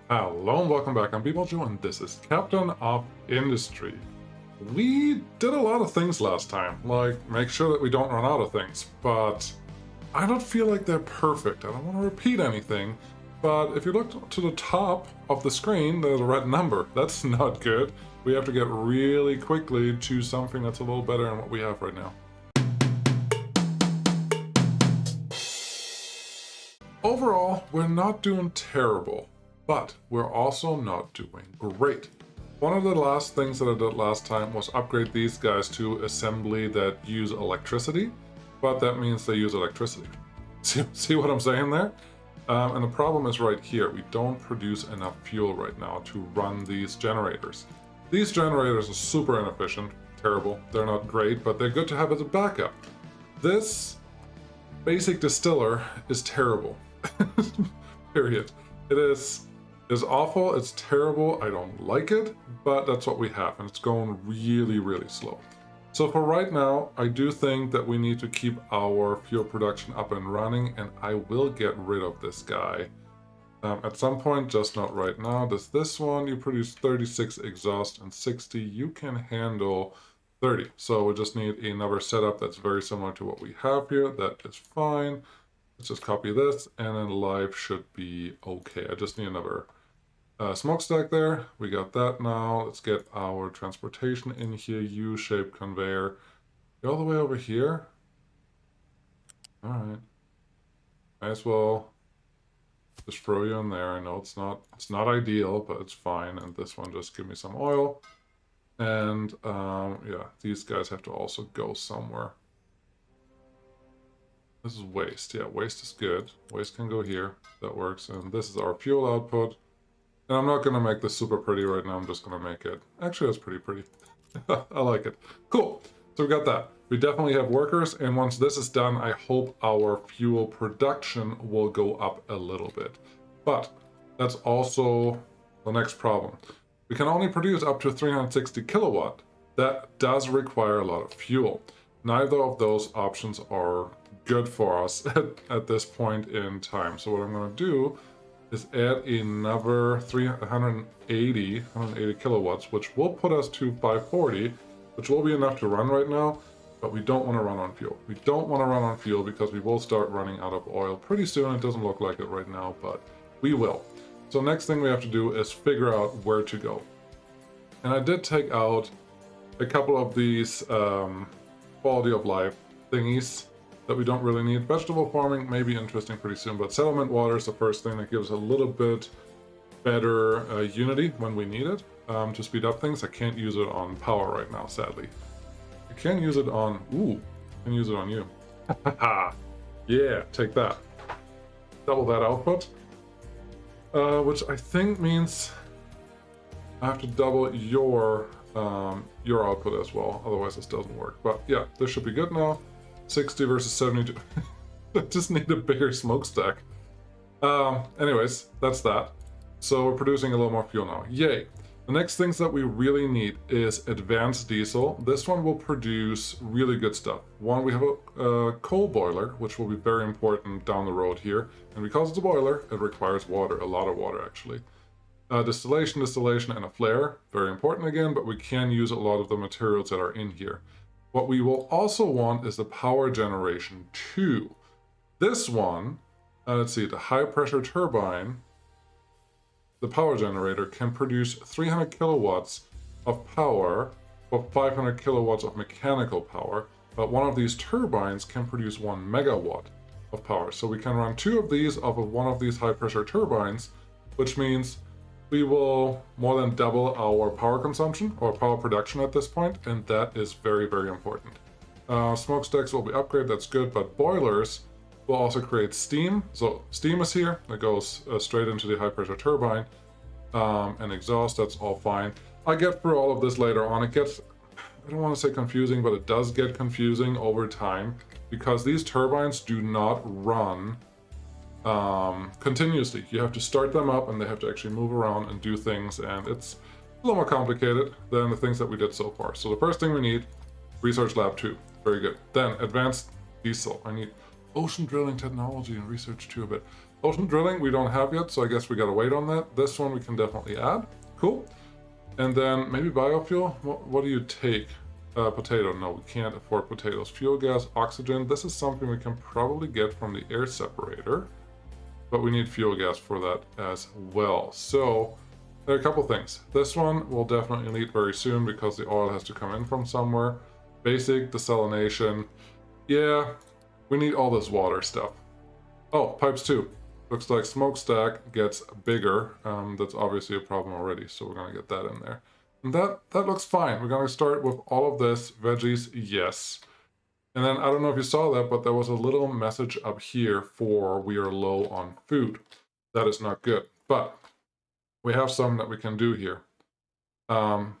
Hello and welcome back. I'm Joe and this is Captain of Industry. We did a lot of things last time, like make sure that we don't run out of things, but I don't feel like they're perfect. I don't want to repeat anything, but if you look to the top of the screen, there's a red number. That's not good. We have to get really quickly to something that's a little better than what we have right now. Overall, we're not doing terrible, but we're also not doing great. One of the last things that I did last time was upgrade these guys to assembly that use electricity, but that means they use electricity. See what I'm saying there? And the problem is right here. We don't produce enough fuel right now to run these generators. These generators are super inefficient, terrible. They're not great, but they're good to have as a backup. This basic distiller is terrible. Period. It is awful, it's terrible, I don't like it, but that's what we have, and it's going really, really slow. So for right now, I do think that we need to keep our fuel production up and running, and I will get rid of this guy at some point, just not right now. This one, you produce 36 exhaust and 60, you can handle 30. So we just need another setup that's very similar to what we have here. That is fine. Let's just copy this, and then live should be okay. I just need another smokestack there. We got that now. Let's get our transportation in here. U-shaped conveyor. Go all the way over here. All right. Might as well just throw you in there. I know it's not ideal, but it's fine. And this one, just give me some oil. And yeah, these guys have to also go somewhere. This is waste. Yeah, waste is good. Waste can go here. That works. And this is our fuel output. And I'm not going to make this super pretty right now. I'm just going to make it... Actually, that's pretty pretty. I like it. Cool. So we got that. We definitely have workers. And once this is done, I hope our fuel production will go up a little bit. But that's also the next problem. We can only produce up to 360 kilowatt. That does require a lot of fuel. Neither of those options are good for us at this point in time. So what I'm going to do is add another 180 kilowatts, which will put us to 540, which will be enough to run right now, but we don't want to run on fuel. We don't want to run on fuel because we will start running out of oil pretty soon. It doesn't look like it right now, but we will. So next thing we have to do is figure out where to go. And I did take out a couple of these quality of life thingies that we don't really need. Vegetable farming may be interesting pretty soon, but settlement water is the first thing that gives a little bit better unity when we need it to speed up things. I can't use it on power right now, sadly. I can use it on... Ooh, I can use it on you. Yeah, take that. Double that output. Which I think means I have to double your output as well. Otherwise this doesn't work. But yeah, this should be good now. 60 versus 72. I just need a bigger smokestack. Anyways, that's that. So we're producing a little more fuel now. Yay. The next things that we really need is advanced diesel. This one will produce really good stuff. One, we have a coal boiler, which will be very important down the road here. And because it's a boiler, it requires water, a lot of water actually. Distillation, and a flare, very important again, but we can use a lot of the materials that are in here. What we will also want is the power generation too. This one, let's see, the high pressure turbine, the power generator can produce 300 kilowatts of power or 500 kilowatts of mechanical power, but one of these turbines can produce 1 megawatt of power. So we can run 2 of these off of one of these high pressure turbines, which means we will more than double our power consumption or power production at this point, and that is very, very important. Smokestacks will be upgraded, that's good, but boilers will also create steam. So steam is here, that goes straight into the high pressure turbine, and exhaust, that's all fine. I get through all of this later on. It gets, I don't want to say confusing, but it does get confusing over time because these turbines do not run continuously. You have to start them up and they have to actually move around and do things, and it's a little more complicated than the things that we did so far. So the first thing we need, research lab 2, very good. Then advanced diesel, I need ocean drilling technology and research 2 a bit. Ocean drilling we don't have yet, so I guess we gotta wait on that. This one we can definitely add. Cool. And then maybe biofuel. What do you take? Potato. No, we can't afford potatoes. Fuel gas, oxygen. This is something we can probably get from the air separator, but we need fuel gas for that as well. So there are a couple things. This one will definitely need very soon because the oil has to come in from somewhere. Basic desalination. Yeah, we need all this water stuff. Oh, pipes too. Looks like smokestack gets bigger. That's obviously a problem already, so we're gonna get that in there. And that looks fine. We're gonna start with all of this. Veggies, yes. And then I don't know if you saw that, but there was a little message up here for we are low on food. That is not good. But we have some that we can do here.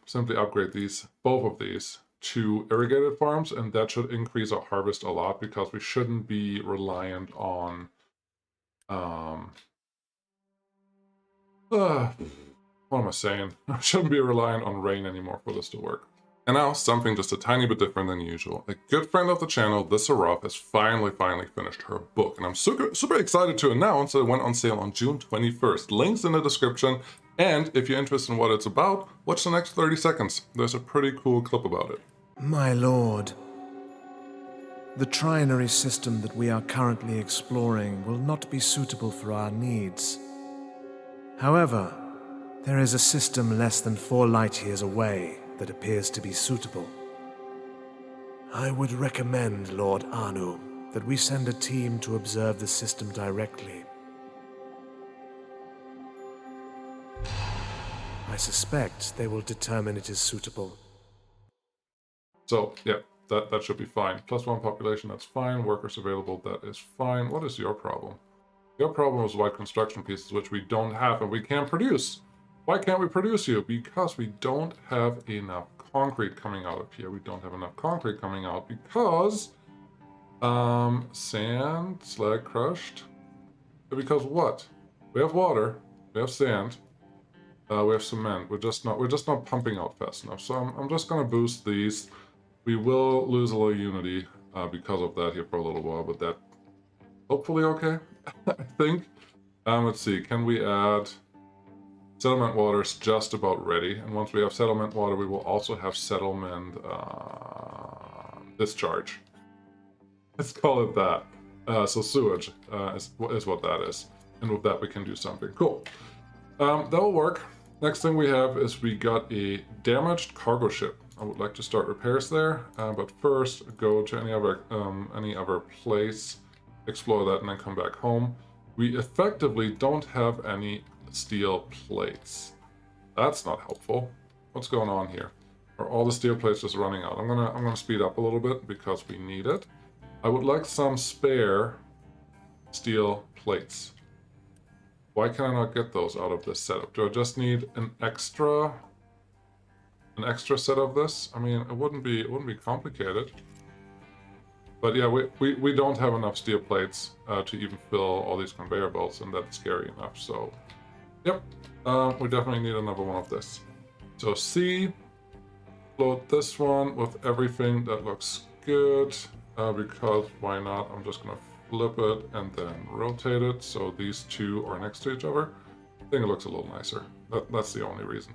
Simply upgrade these, both of these, to irrigated farms, and that should increase our harvest a lot because we shouldn't be reliant on what am I saying? I shouldn't be reliant on rain anymore for this to work. And now, something just a tiny bit different than usual. A good friend of the channel, This Seraph, has finally finished her book. And I'm super excited to announce that it went on sale on June 21st. Links in the description. And if you're interested in what it's about, watch the next 30 seconds. There's a pretty cool clip about it. My lord, the trinary system that we are currently exploring will not be suitable for our needs. However, there is a system less than 4 light-years away that appears to be suitable. I would recommend, Lord Anu, that we send a team to observe the system directly. I suspect they will determine it is suitable. So, yeah, that should be fine. +1 population, that's fine. Workers available, that is fine. What is your problem? Your problem is white construction pieces, which we don't have and we can't produce. Why can't we produce you? Because we don't have enough concrete coming out of here. We don't have enough concrete coming out because sand, slag crushed. Because what? We have water, we have sand, we have cement. We're just not pumping out fast enough. So I'm just gonna boost these. We will lose a little unity because of that here for a little while, but that hopefully okay. I think. Let's see. Can we add? Settlement water is just about ready, and once we have settlement water, we will also have settlement discharge. Let's call it that. So sewage is what that is, and with that we can do something cool. That will work. Next thing we have is we got a damaged cargo ship. I would like to start repairs there, but first go to any other place, explore that, and then come back home. We effectively don't have any steel plates. That's not helpful. What's going on here? Are all the steel plates just running out? I'm gonna speed up a little bit because we need it. I would like some spare steel plates. Why can I not get those out of this setup? Do I just need an extra set of this? I mean, it wouldn't be complicated. But yeah, we don't have enough steel plates to even fill all these conveyor belts, and that's scary enough. So, yep, we definitely need another one of this. So C, load this one with everything that looks good, because why not? I'm just gonna flip it and then rotate it so these two are next to each other. I think it looks a little nicer. That's the only reason.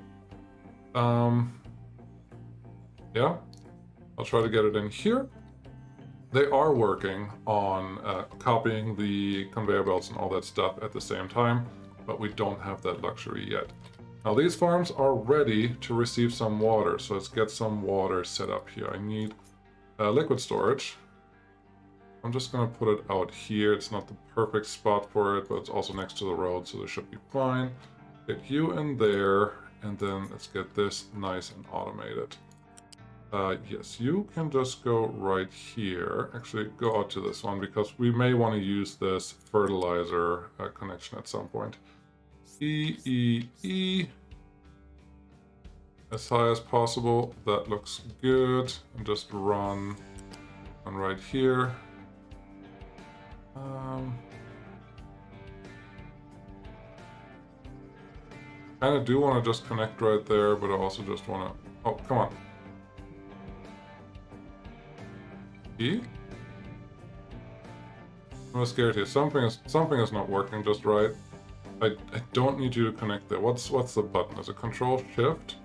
Yeah, I'll try to get it in here. They are working on copying the conveyor belts and all that stuff at the same time, but we don't have that luxury yet. Now these farms are ready to receive some water, so let's get some water set up here. I need liquid storage. I'm just gonna put it out here. It's not the perfect spot for it, but it's also next to the road, so this should be fine. Get you in there, and then let's get this nice and automated. Yes, you can just go right here. Actually, go out to this one because we may want to use this fertilizer connection at some point. E. As high as possible. That looks good. And just run right here. Kind of do want to just connect right there, but I also just want to... Oh, come on. E? I'm scared here. Something is not working just right. I don't need you to connect there. What's the button? Is it Control Shift?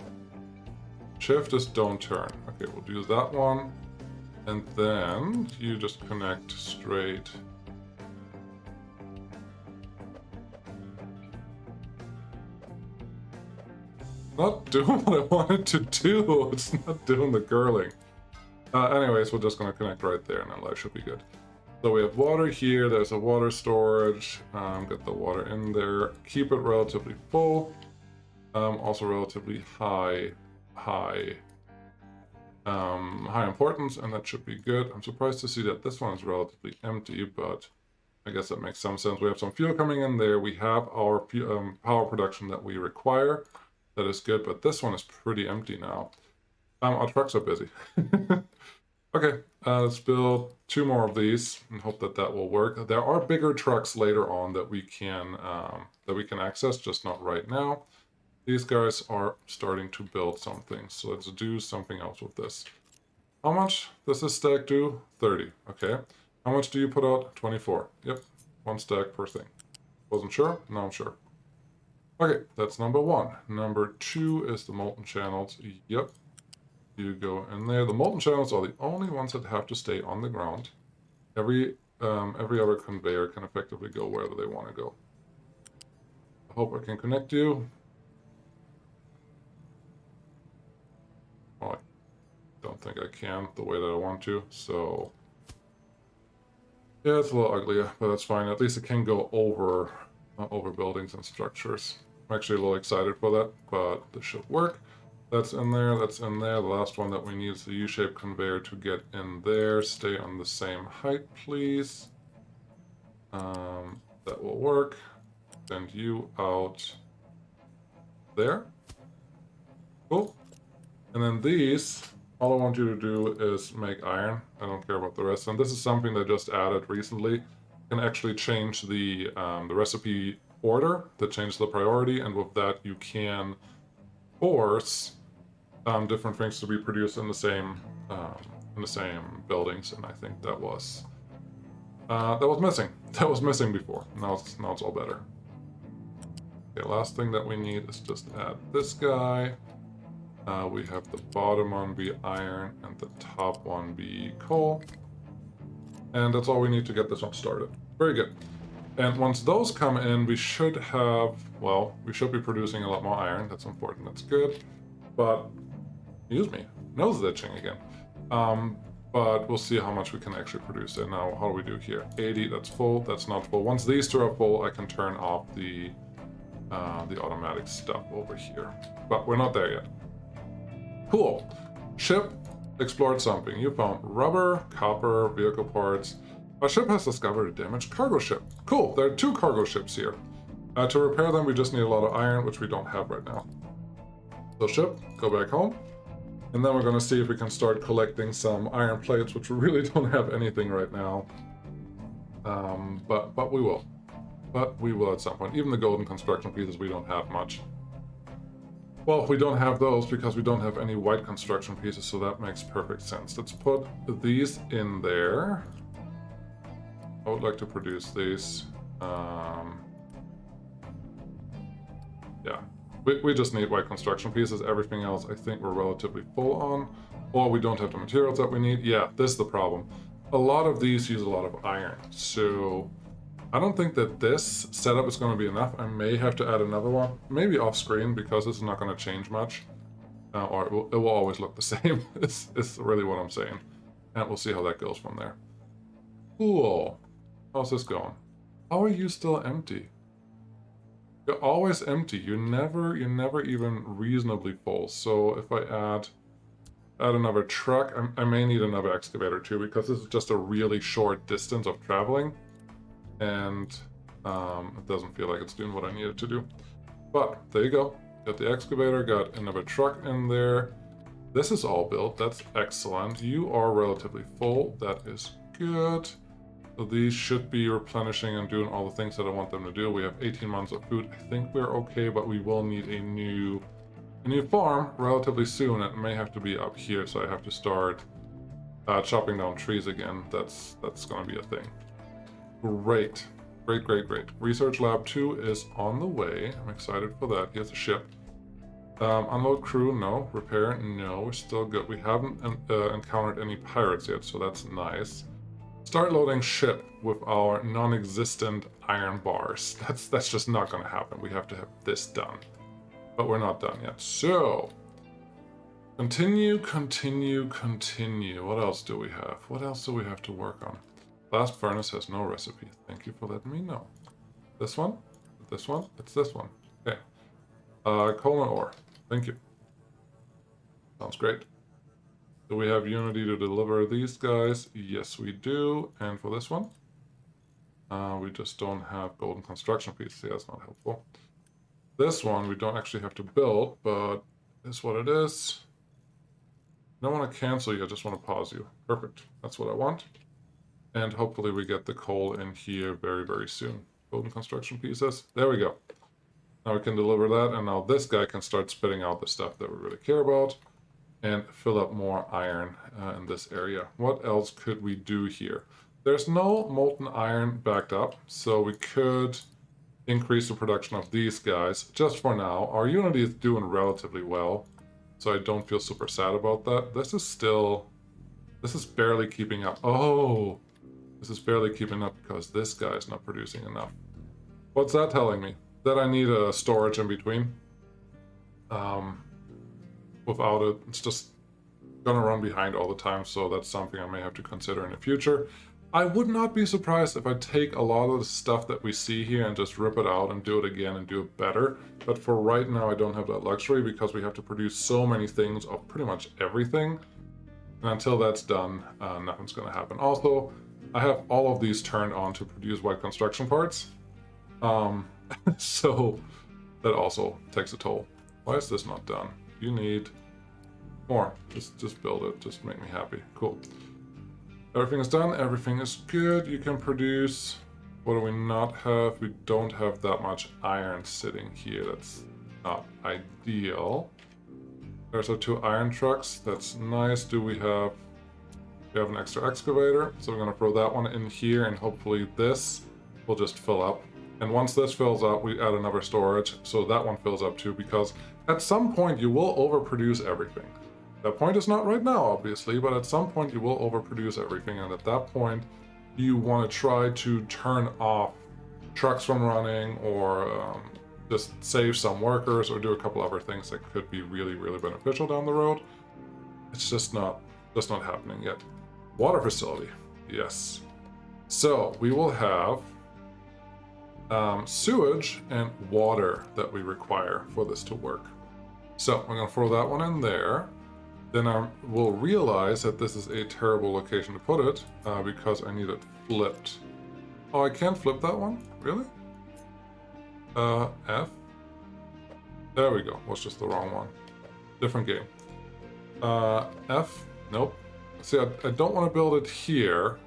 Shift is don't turn. Okay, we'll do that one. And then you just connect straight. Not doing what I wanted to do. It's not doing the curling. Anyways, we're just gonna connect right there and then life should be good. So we have water here, there's a water storage. Get the water in there. Keep it relatively full. Also relatively high importance, and that should be good. I'm surprised to see that this one is relatively empty, but I guess that makes some sense. We have some fuel coming in there. We have our power production that we require. That is good, but this one is pretty empty now. Our trucks are busy. Okay, let's build 2 more of these and hope that that will work. There are bigger trucks later on that we can access, just not right now. These guys are starting to build something, so let's do something else with this. How much does this stack do? 30. Okay. How much do you put out? 24. Yep. 1 stack per thing. Wasn't sure? Now I'm sure. Okay, that's number 1. Number 2 is the molten channels. Yep. You go in there. The molten channels are the only ones that have to stay on the ground. Every other conveyor can effectively go wherever they want to go. I hope I can connect you. Well, I don't think I can the way that I want to, so yeah, it's a little uglier, but that's fine. At least it can go over buildings and structures. I'm actually a little excited for that, but this should work. That's in there, that's in there. The last one that we need is the U-shaped conveyor to get in there. Stay on the same height, please. That will work. Send you out there. Cool. And then these, all I want you to do is make iron. I don't care about the rest. And this is something they just added recently. You can actually change the recipe order that changes the priority, and with that you can force different things to be produced in the same buildings. And I think that was missing. That was missing before. Now it's all better. Okay, last thing that we need is just add this guy. We have the bottom one be iron and the top one be coal. And that's all we need to get this one started. Very good. And once those come in, we should have, well, we should be producing a lot more iron. That's important, that's good. But, excuse me, nose itching again. But we'll see how much we can actually produce. And now, how do we do here? 80, that's full, that's not full. Once these 2 are full, I can turn off the automatic stuff over here. But we're not there yet. Cool. Ship explored something. You found rubber, copper, vehicle parts. Our ship has discovered a damaged cargo ship. Cool, there are 2 cargo ships here. To repair them, we just need a lot of iron, which we don't have right now. So ship, go back home. And then we're going to see if we can start collecting some iron plates, which we really don't have anything right now. But we will. But we will at some point. Even the golden construction pieces, we don't have much. Well, we don't have those because we don't have any white construction pieces, so that makes perfect sense. Let's put these in there. I would like to produce these. Yeah, we just need white construction pieces. Everything else I think we're relatively full on. Or we don't have the materials that we need. Yeah, this is the problem. A lot of these use a lot of iron, so I don't think that this setup is going to be enough. I may have to add another one, maybe off screen, because this is not going to change much. Or it will always look the same. It's really what I'm saying. And we'll see how that goes from there. Cool. How's this going? How are you still empty? You're always empty. You're never even reasonably full. So if I add another truck, I may need another excavator too, because this is just a really short distance of traveling. And it doesn't feel like it's doing what I need it to do. But there you go. Got the excavator, got another truck in there. This is all built. That's excellent. You are relatively full. That is good. So these should be replenishing and doing all the things that I want them to do. We have 18 months of food. I think we're okay, but we will need a new farm relatively soon. It may have to be up here, so I have to start chopping down trees again. That's going to be a thing. Great. Great, great, great. Research Lab 2 is on the way. I'm excited for that. Here's a ship. Unload crew, no. Repair, no. We're still good. We haven't encountered any pirates yet, so that's nice. Start loading ship with our non-existent iron bars. That's just not going to happen. We have to have this done. But we're not done yet. So, continue, continue, continue. What else do we have? What else do we have to work on? Blast furnace has no recipe. Thank you for letting me know. This one? This one? It's this one. Okay. Coal and ore. Thank you. Sounds great. Do we have Unity to deliver these guys? Yes, we do. And for this one? We just don't have golden construction pieces. Yeah, that's not helpful. This one we don't actually have to build, but it's what it is. I don't want to cancel you, I just want to pause you. Perfect. That's what I want. And hopefully we get the coal in here very, very soon. Golden construction pieces. There we go. Now we can deliver that, and now this guy can start spitting out the stuff that we really care about and fill up more iron in this area. What else could we do here? There's no molten iron backed up, so we could increase the production of these guys just for now. Our Unity is doing relatively well, so I don't feel super sad about that. This is barely keeping up. Oh, this is barely keeping up because this guy is not producing enough. What's that telling me? That I need a storage in between. Without it, it's just gonna run behind all the time, so that's something I may have to consider in the future. I would not be surprised if I take a lot of the stuff that we see here and just rip it out and do it again and do it better. But for right now, I don't have that luxury because we have to produce so many things of pretty much everything. And until that's done, nothing's gonna happen. Also, I have all of these turned on to produce white construction parts. So that also takes a toll. Why is this not done? You need more. Just build it. Just make me happy. Cool. Everything is done. Everything is good. You can produce. What do we not have? We don't have that much iron sitting here. That's not ideal. There's our 2 iron trucks. That's nice. Do we have... We have an extra excavator. So we're going to throw that one in here, and hopefully this will just fill up. And once this fills up, we add another storage, so that one fills up too, because at some point you will overproduce everything. That point is not right now, obviously, but at some point you will overproduce everything, and at that point you want to try to turn off trucks from running, or just save some workers, or do a couple other things that could be really, really beneficial down the road. It's just not happening yet. Water facility, yes. So we will have sewage and water that we require for this to work. So I'm going to throw that one in there. Then I will realize that this is a terrible location to put it because I need it flipped. Oh, I can't flip that one? Really? F? There we go. Was just the wrong one. Different game. F? Nope. See, I don't want to build it here.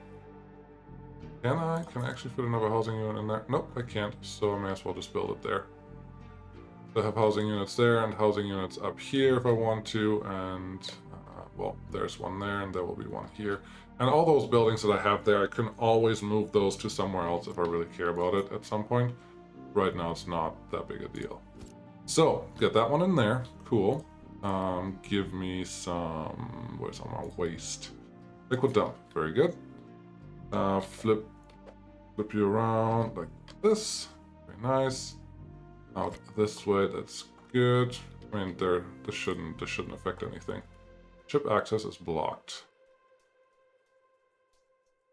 Can I? Can I actually fit another housing unit in there? Nope, I can't, so I may as well just build it there. I have housing units there and housing units up here if I want to, and, well, there's one there and there will be one here. And all those buildings that I have there, I can always move those to somewhere else if I really care about it at some point. Right now, it's not that big a deal. So, get that one in there. Cool. Give me some... Where's all my waste? Liquid dump. Very good. Flip you around like this. Very nice. Out this way. That's good. I mean, this shouldn't affect anything. Ship access is blocked.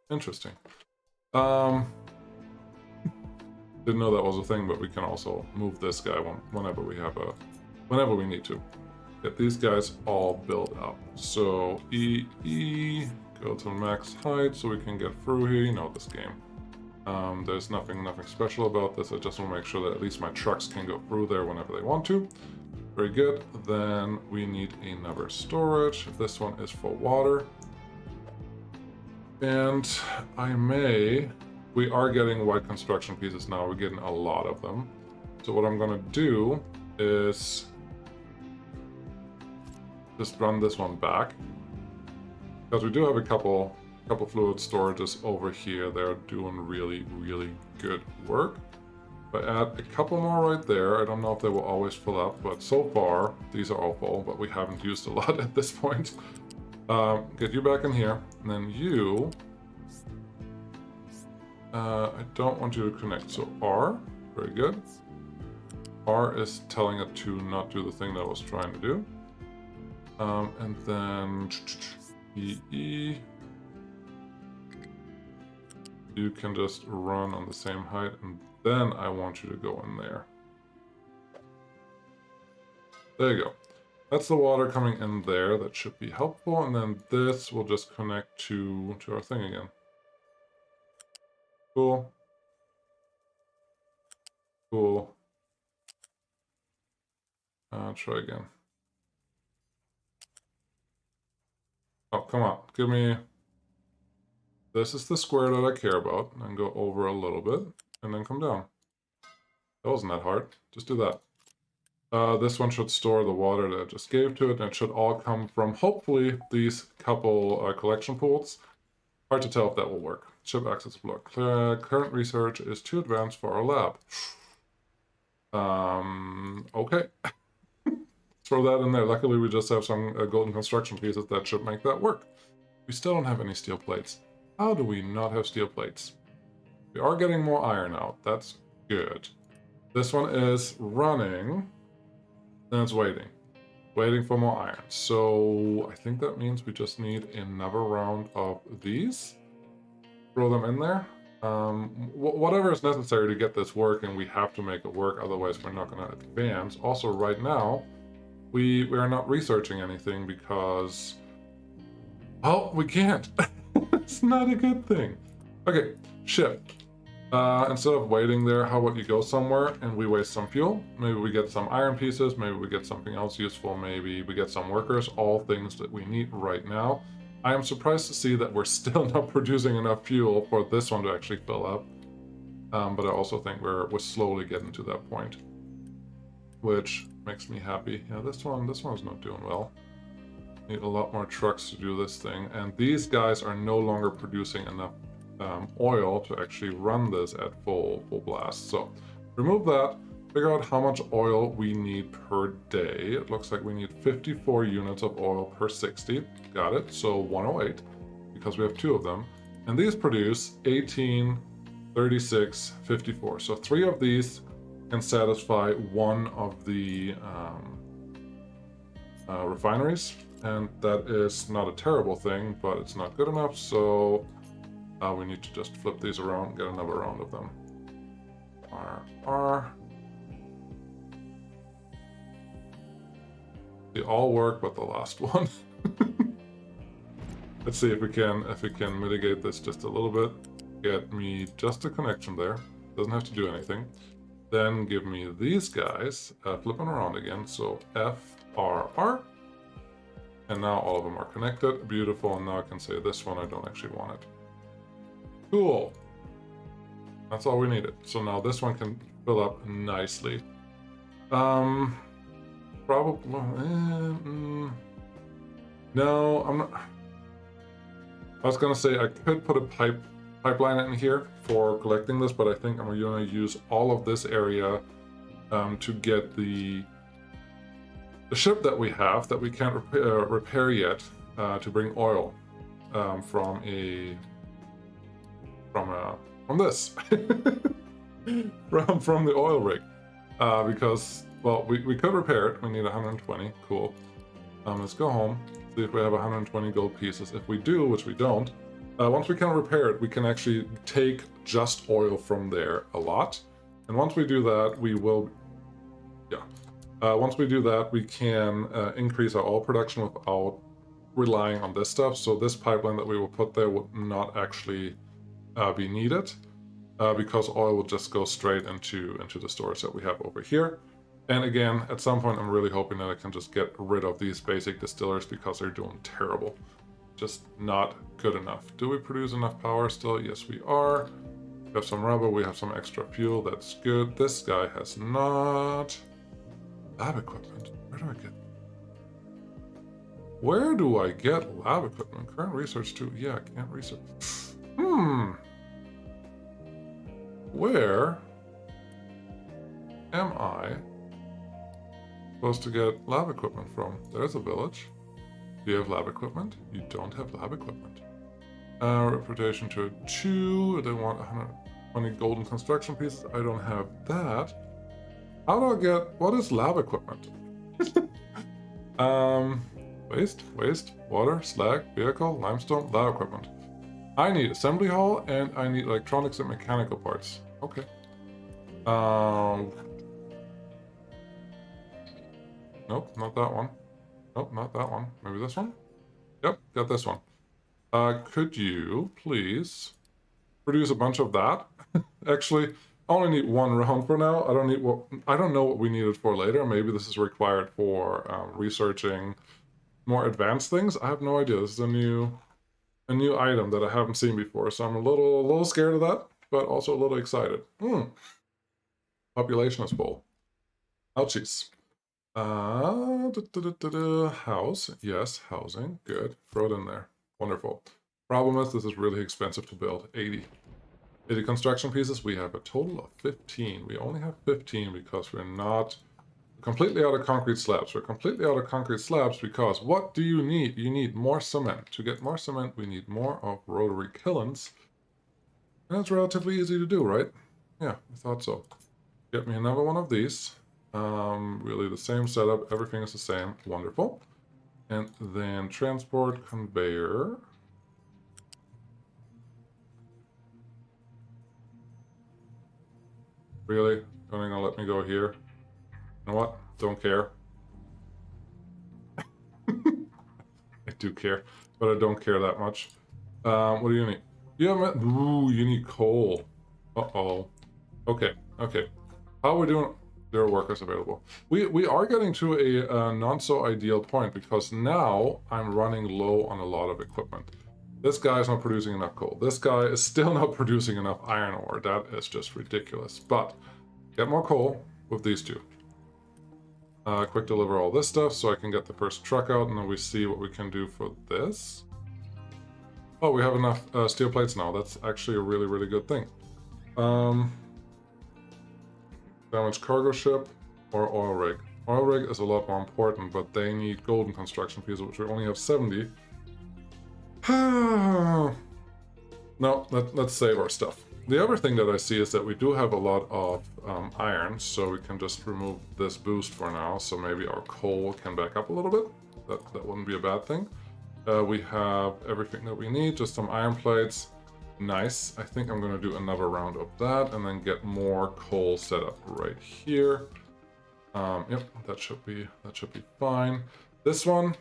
Interesting. Didn't know that was a thing, but we can also move this guy whenever we need to. Get these guys all built up. So E. Go to max height so we can get through here. You know this game. There's nothing special about this. I just want to make sure that at least my trucks can go through there whenever they want to. Very good. Then we need another storage. This one is for water. And we are getting white construction pieces now. We're getting a lot of them. So what I'm going to do is just run this one back. Because we do have a couple couple fluid storages over here. They're doing really, really good work. If I add a couple more right there, I don't know if they will always fill up, but so far, these are all full, but we haven't used a lot at this point. Get you back in here, and then you... I don't want you to connect, so R, very good. R is telling it to not do the thing that I was trying to do. And then EE. You can just run on the same height, and then I want you to go in there. There you go. That's the water coming in there. That should be helpful. And then this will just connect to our thing again. Cool. Cool. Try again. Oh, come on. Give me... This is the square that I care about. And go over a little bit. And then come down. That wasn't that hard. Just do that. This one should store the water that I just gave to it. And it should all come from, hopefully, these couple collection pools. Hard to tell if that will work. Ship access block. Current research is too advanced for our lab. Okay. Throw that in there. Luckily, we just have some golden construction pieces that should make that work. We still don't have any steel plates. How do we not have steel plates? We are getting more iron out. That's good. This one is running. Then it's waiting. Waiting for more iron. So I think that means we just need another round of these. Throw them in there. Whatever is necessary to get this working, we have to make it work. Otherwise, we're not going to advance. Also, right now, we are not researching anything because... Oh, we can't. It's not a good thing. Okay, ship. Instead of waiting there, how about you go somewhere and we waste some fuel? Maybe we get some iron pieces, maybe we get something else useful, maybe we get some workers, all things that we need right now. I am surprised to see that we're still not producing enough fuel for this one to actually fill up. But I also think we're slowly getting to that point, which makes me happy. Yeah, this one's not doing well. Need a lot more trucks to do this thing, and these guys are no longer producing enough oil to actually run this at full blast. So remove that, figure out how much oil we need per day. It looks like we need 54 units of oil per 60. Got it. So 108, because we have two of them. And these produce 18, 36, 54. So 3 of these can satisfy one of the refineries. And that is not a terrible thing, but it's not good enough. So we need to just flip these around and get another round of them. R. They all work, but the last one. Let's see if we can mitigate this just a little bit. Get me just a connection there. Doesn't have to do anything. Then give me these guys. Flip them around again. So FRR. And now all of them are connected. Beautiful. And now I can say this one, I don't actually want it. Cool. That's all we needed. So now this one can fill up nicely. Probably... no, I'm not... I was going to say I could put a pipeline in here for collecting this, but I think I'm going to use all of this area to get the ship that we have that we can't repair yet to bring oil from this from the oil rig because, well, we could repair it. We need 120. Cool. Let's go home, see if we have 120 gold pieces. If we do, which we don't, once we can repair it, we can actually take just oil from there a lot. And once we do that, we will, once we do that, we can increase our oil production without relying on this stuff. So this pipeline that we will put there would not actually be needed because oil will just go straight into the storage that we have over here. And again, at some point, I'm really hoping that I can just get rid of these basic distillers because they're doing terrible. Just not good enough. Do we produce enough power still? Yes, we are. We have some rubber. We have some extra fuel. That's good. This guy has not. Lab equipment. Where do I get? Where do I get lab equipment? Current research too. Yeah, can't research. Where am I supposed to get lab equipment from? There's a village. Do you have lab equipment? You don't have lab equipment. Reputation to 2. They want 120 golden construction pieces. I don't have that. How do I get... What is lab equipment? Waste, water, slag, vehicle, limestone, lab equipment. I need assembly hall and I need electronics and mechanical parts. Okay. Nope, not that one. Nope, not that one. Maybe this one? Yep, got this one. Could you please produce a bunch of that? Actually, I only need one round for now. I don't know what we need it for later. Maybe this is required for researching more advanced things. I have no idea. This is a new item that I haven't seen before, so I'm a little scared of that, but also a little excited. Population is full. Ouchies. House. Yes, housing. Good. Throw it in there. Wonderful. Problem is, this is really expensive to build. 80 construction pieces. We have a total of 15. We only have 15 because we're not completely out of concrete slabs. We're completely out of concrete slabs because what do you need? You need more cement. To get more cement, we need more of rotary kilns. And it's relatively easy to do, right? Yeah, I thought so. Get me another one of these. Really the same setup. Everything is the same. Wonderful. And then transport conveyor. Really? Don't even let me go here? You know what? Don't care. I do care, but I don't care that much. What do you need? Ooh, you need coal. Uh-oh. Okay. How are we doing? There are workers available. We are getting to a not-so-ideal point because now I'm running low on a lot of equipment. This guy is not producing enough coal. This guy is still not producing enough iron ore. That is just ridiculous. But get more coal with these two. Quick deliver all this stuff so I can get the first truck out, and then we see what we can do for this. Oh, we have enough steel plates now. That's actually a really good thing. Damaged cargo ship or oil rig. Oil rig is a lot more important, but they need golden construction pieces, which we only have 70. No, let's save our stuff. The other thing that I see is that we do have a lot of iron, so we can just remove this boost for now, so maybe our coal can back up a little bit. That wouldn't be a bad thing. We have everything that we need, just some iron plates. Nice. I think I'm going to do another round of that and then get more coal set up right here. Yep, that should be fine. This one,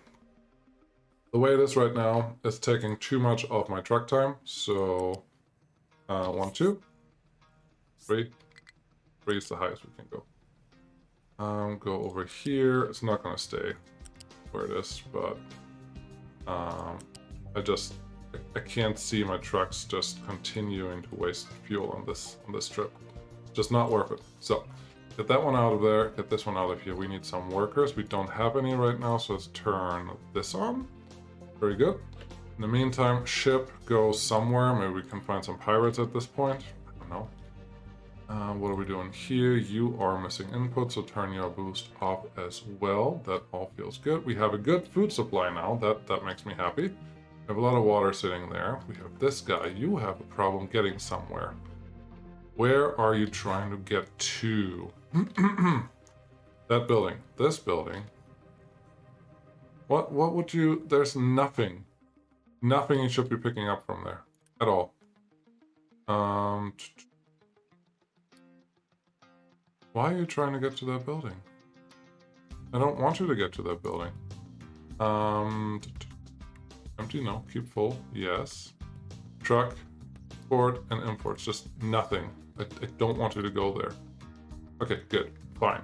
the way it is right now, is taking too much of my truck time. So 1, 2, 3. 3 is the highest we can go. Go over here. It's not going to stay where it is, but I can't see my trucks just continuing to waste fuel on this trip. Just not worth it. So get that one out of there. Get this one out of here. We need some workers. We don't have any right now, so let's turn this on. Very good. In the meantime, ship goes somewhere. Maybe we can find some pirates at this point. I don't know. What are we doing here? You are missing input, so turn your boost off as well. That all feels good. We have a good food supply now. That makes me happy. We have a lot of water sitting there. We have this guy. You have a problem getting somewhere. Where are you trying to get to? That building. This building. What would you... There's nothing. Nothing you should be picking up from there. At all. Why are you trying to get to that building? I don't want you to get to that building. Empty, no. Keep full, yes. Truck, export, and imports. Just nothing. I don't want you to go there. Okay, good. Fine.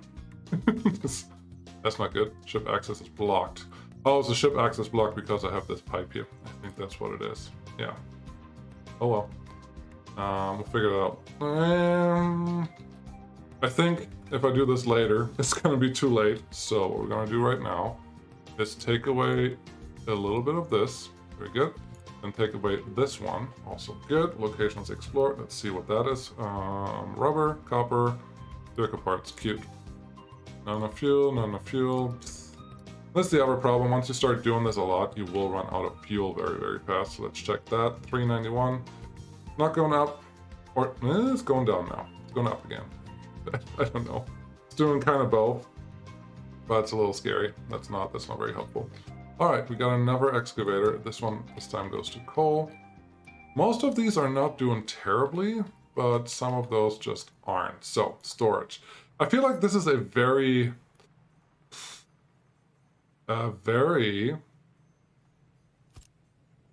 That's not good. Ship access is blocked. Oh, it's a ship access blocked because I have this pipe here. I think that's what it is. Yeah. Oh well. We'll figure it out. I think if I do this later, it's going to be too late. So what we're going to do right now is take away a little bit of this. Very good. Then take away this one. Also good. Locations explored. Let's see what that is. Rubber, copper, silica parts. Cute. Not enough fuel, not enough fuel. That's the other problem. Once you start doing this a lot, you will run out of fuel very, very fast. So let's check that. 391. Not going up. Or it's going down now. It's going up again. I don't know. It's doing kind of both. But it's a little scary. That's not very helpful. Alright, we got another excavator. This one this time goes to coal. Most of these are not doing terribly, but some of those just aren't. So, storage. I feel like this is a very, I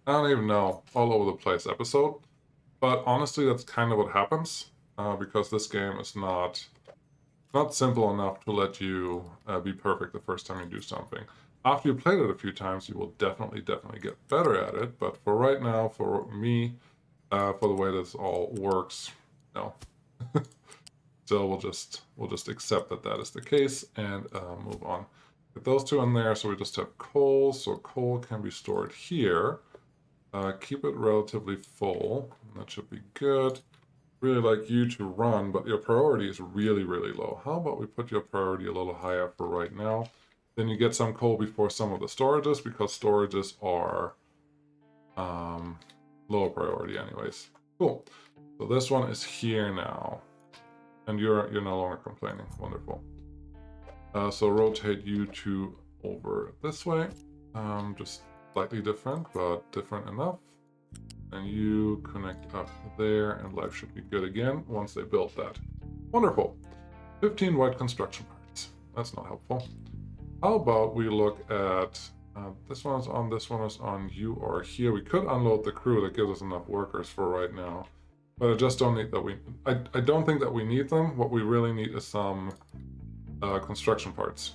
don't even know, all over the place episode. But honestly, that's kind of what happens, because this game is not simple enough to let you be perfect the first time you do something. After you played it a few times, you will definitely get better at it. But for right now, for me, for the way this all works, no. So we'll just accept that is the case and move on. Get those two in there, so we just have coal. So coal can be stored here. Keep it relatively full. That should be good. Really like you to run, but your priority is really, really low. How about we put your priority a little higher for right now? Then you get some coal before some of the storages, because storages are lower priority anyways. Cool. So this one is here now. And you're no longer complaining. Wonderful. So rotate you two over this way. Just slightly different, but different enough. And you connect up there, and life should be good again once they build that. Wonderful. 15 white construction parts. That's not helpful. How about we look at this one is on, this one is on, you are here. We could unload the crew. That gives us enough workers for right now. But I just don't need that. I don't think that we need them. What we really need is some construction parts.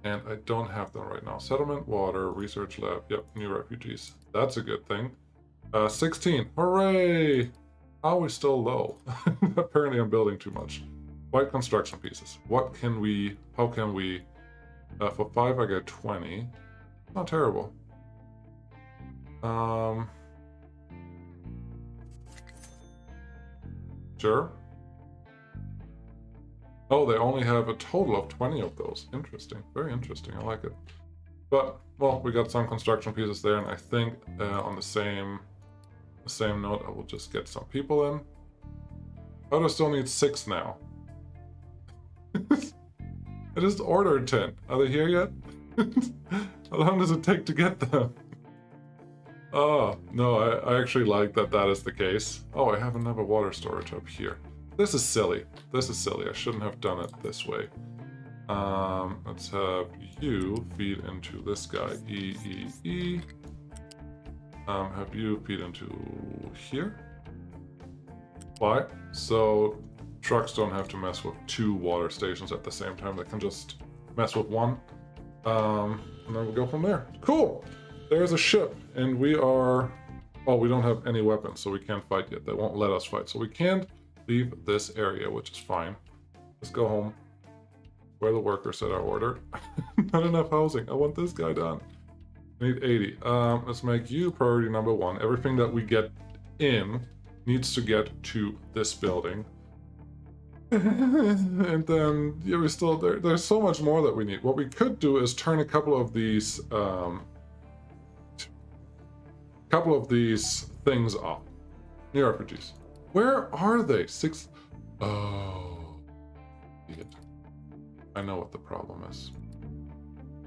And I don't have them right now. Settlement, water, research lab. Yep, new refugees. That's a good thing. 16. Hooray! How are we still low? Apparently I'm building too much. White construction pieces. How can we... for 5 I get 20. Not terrible. Sure. Oh, they only have a total of 20 of those. Interesting. Very interesting. I like it. But, well, we got some construction pieces there, and I think on the same note, I will just get some people in. Oh, I still need 6 now. I just ordered 10. Are they here yet? How long does it take to get them? Oh, no, I actually like that is the case. Oh, I have another water storage up here. This is silly. This is silly. I shouldn't have done it this way. Let's have you feed into this guy, E. Have you feed into here. Why? So trucks don't have to mess with 2 water stations at the same time. They can just mess with 1. And then we'll go from there. Cool! There's a ship, and we are... Oh, we don't have any weapons, so we can't fight yet. They won't let us fight. So we can't leave this area, which is fine. Let's go home. Where the workers that I ordered. Not enough housing. I want this guy done. I need 80. Let's make you priority number 1. Everything that we get in needs to get to this building. And then, yeah, we still... There's so much more that we need. What we could do is turn a couple of these things off. New refugees. Where are they? 6... Oh. Idiot. I know what the problem is.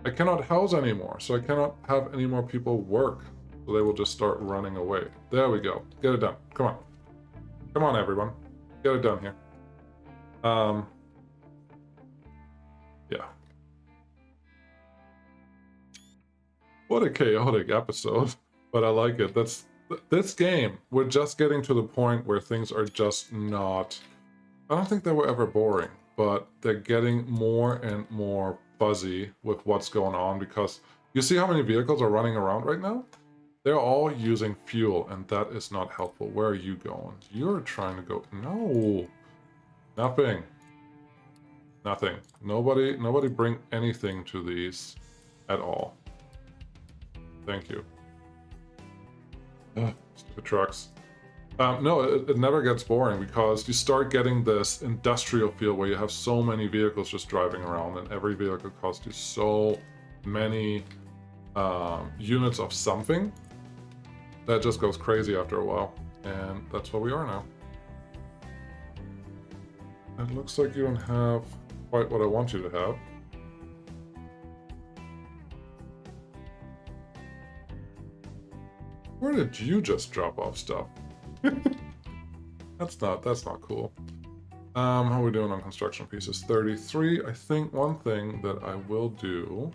I cannot house anymore, so I cannot have any more people work. So they will just start running away. There we go. Get it done. Come on. Come on, everyone. Get it done here. Yeah. What a chaotic episode. But I like it. This game, we're just getting to the point where things are just not... I don't think they were ever boring, but they're getting more and more fuzzy with what's going on, because you see how many vehicles are running around right now? They're all using fuel, and that is not helpful. Where are you going? You're trying to go... No! Nothing. Nothing. Nobody bring anything to these at all. Thank you. Ugh, stupid trucks. No, it never gets boring because you start getting this industrial feel where you have so many vehicles just driving around, and every vehicle costs you so many units of something that just goes crazy after a while. And that's what we are now. It looks like you don't have quite what I want you to have. Where did you just drop off stuff? That's not cool. How are we doing on construction pieces? 33. I think one thing that I will do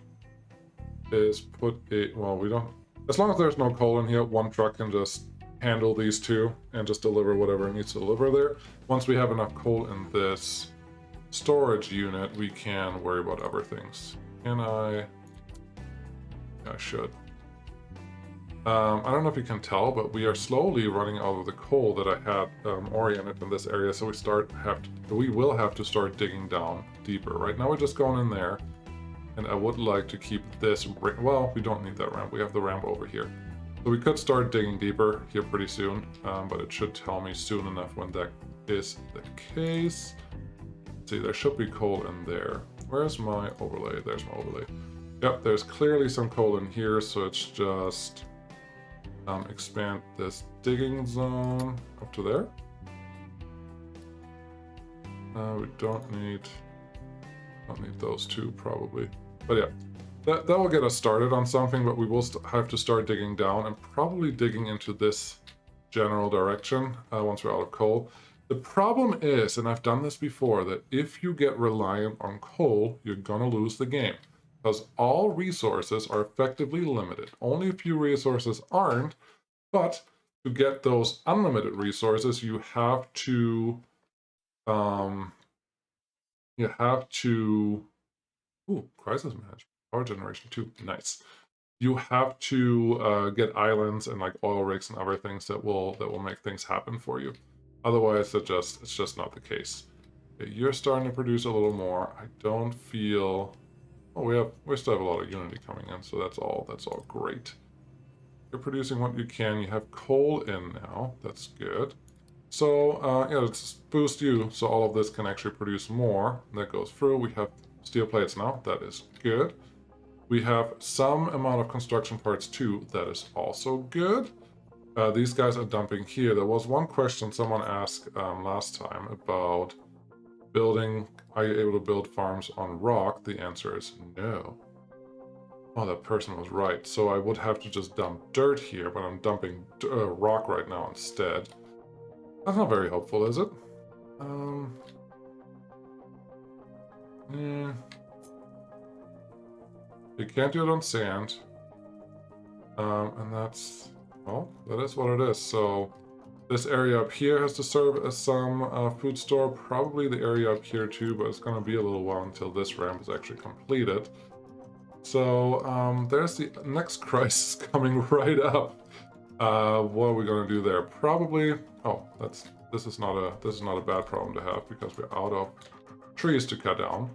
is put a, well, we don't, as long as there's no coal in here, one truck can just handle these two and just deliver whatever it needs to deliver there. Once we have enough coal in this storage unit, we can worry about other things. Can I? Yeah, I should. I don't know if you can tell, but we are slowly running out of the coal that I had oriented in this area, so we will have to start digging down deeper. Right now we're just going in there, and I would like to keep this, well, we don't need that ramp, we have the ramp over here. So we could start digging deeper here pretty soon, but it should tell me soon enough when that is the case. Let's see, there should be coal in there. Where's my overlay? There's my overlay. Yep, there's clearly some coal in here, so it's just expand this digging zone up to there. We don't need those two probably, but yeah, that will get us started on something. But we will have to start digging down and probably digging into this general direction once we're out of coal. The problem is, and I've done this before, that if you get reliant on coal, you're gonna lose the game. Because all resources are effectively limited. Only a few resources aren't, but to get those unlimited resources, you have to, crisis management, power generation too, nice. You have to get islands and like oil rigs and other things that will make things happen for you. Otherwise, it's just not the case. Okay, you're starting to produce a little more. I don't feel. Oh, we still have a lot of unity coming in, so that's all great. You're producing what you can. You have coal in now. That's good. So yeah, let's boost you so all of this can actually produce more. That goes through. We have steel plates now. That is good. We have some amount of construction parts too. That is also good. These guys are dumping here. There was one question someone asked last time about building. Are you able to build farms on rock? The answer is no. Oh, that person was right. So I would have to just dump dirt here, but I'm dumping rock right now instead. That's not very helpful, is it? You can't do it on sand. And that's, well, that is what it is. So this area up here has to serve as some food store. Probably the area up here too, but it's going to be a little while until this ramp is actually completed. So there's the next crisis coming right up. What are we going to do there? Probably. Oh, this is not a bad problem to have because we're out of trees to cut down.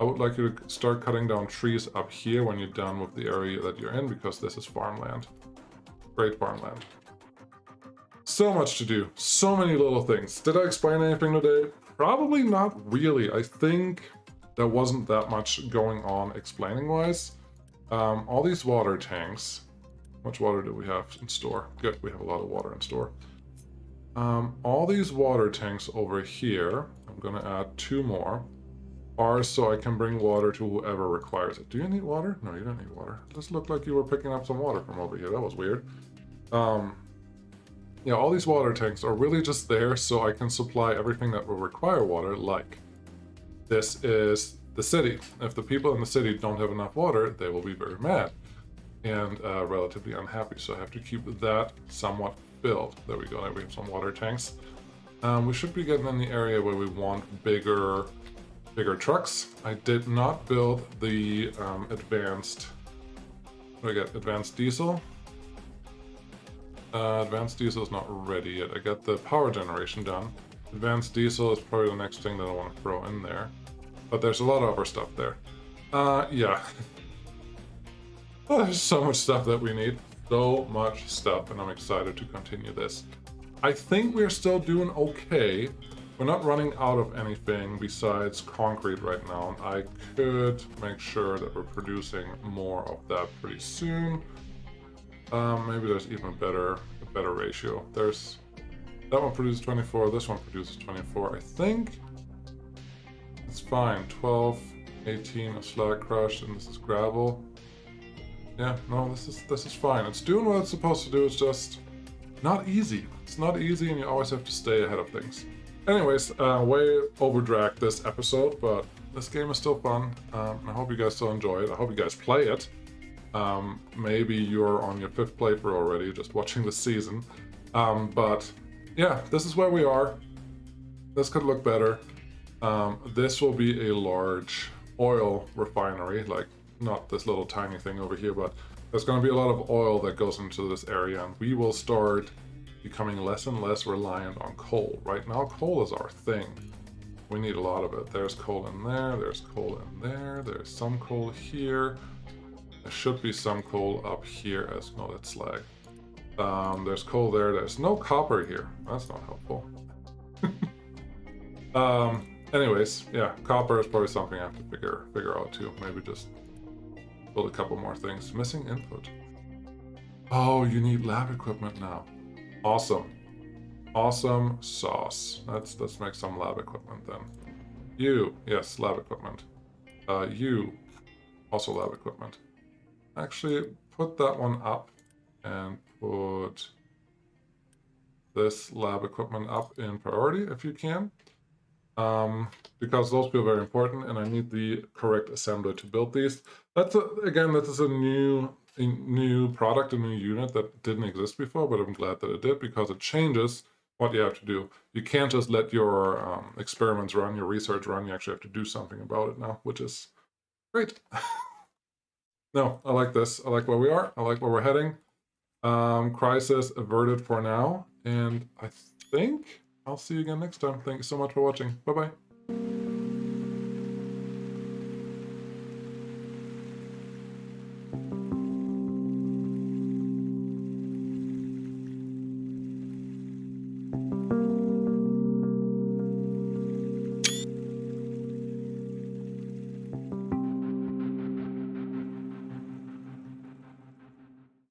I would like you to start cutting down trees up here when you're done with the area that you're in, because this is farmland. Great farmland. So much to do. So many little things. Did I explain anything today? Probably not really. I think there wasn't that much going on explaining wise. All these water tanks. How much water do we have in store? Good, we have a lot of water in store. All these water tanks over here, I'm gonna add 2 more, are so I can bring water to whoever requires it. Do you need water? No, you don't need water. It just looked like you were picking up some water from over here. That was weird. Yeah, all these water tanks are really just there so I can supply everything that will require water, like this is the city. If the people in the city don't have enough water, they will be very mad and relatively unhappy. So I have to keep that somewhat filled. There we go. There we have some water tanks. We should be getting in the area where we want bigger trucks. I did not build the advanced. What do I get? Advanced diesel. Advanced diesel is not ready yet. I got the power generation done. Advanced diesel is probably the next thing that I want to throw in there. But there's a lot of other stuff there. Yeah. Oh, there's so much stuff that we need. So much stuff, and I'm excited to continue this. I think we're still doing okay. We're not running out of anything besides concrete right now. I could make sure that we're producing more of that pretty soon. Maybe there's even a better ratio. There's that one produces 24, this one produces 24. I think it's fine. 12, 18 of slag crushed, and this is gravel. Yeah, no, this is fine. It's doing what it's supposed to do. It's just not easy. It's not easy, and you always have to stay ahead of things. Anyways, way overdragged this episode, but this game is still fun. I hope you guys still enjoy it. I hope you guys play it. Maybe you're on your 5th playthrough already, just watching the season. But yeah, this is where we are. This could look better. This will be a large oil refinery, like not this little tiny thing over here, but there's going to be a lot of oil that goes into this area, and we will start becoming less and less reliant on coal. Right now, coal is our thing. We need a lot of it. There's coal in there, there's coal in there, there's some coal here. There should be some coal up here as no, that's slag. There's coal there, there's no copper here. That's not helpful. Anyways, yeah, copper is probably something I have to figure out too. Maybe just build a couple more things. Missing input. Oh, you need lab equipment now. Awesome. Awesome sauce. Let's make some lab equipment then. You, yes, lab equipment. You, also lab equipment. Actually, put that one up and put this lab equipment up in priority if you can. Because those feel very important, and I need the correct assembler to build these. Again, this is a new product, a new unit that didn't exist before, but I'm glad that it did because it changes what you have to do. You can't just let your experiments run, your research run. You actually have to do something about it now, which is great. No, I like this. I like where we are. I like where we're heading. Crisis averted for now, and I think I'll see you again next time. Thank you so much for watching. Bye-bye.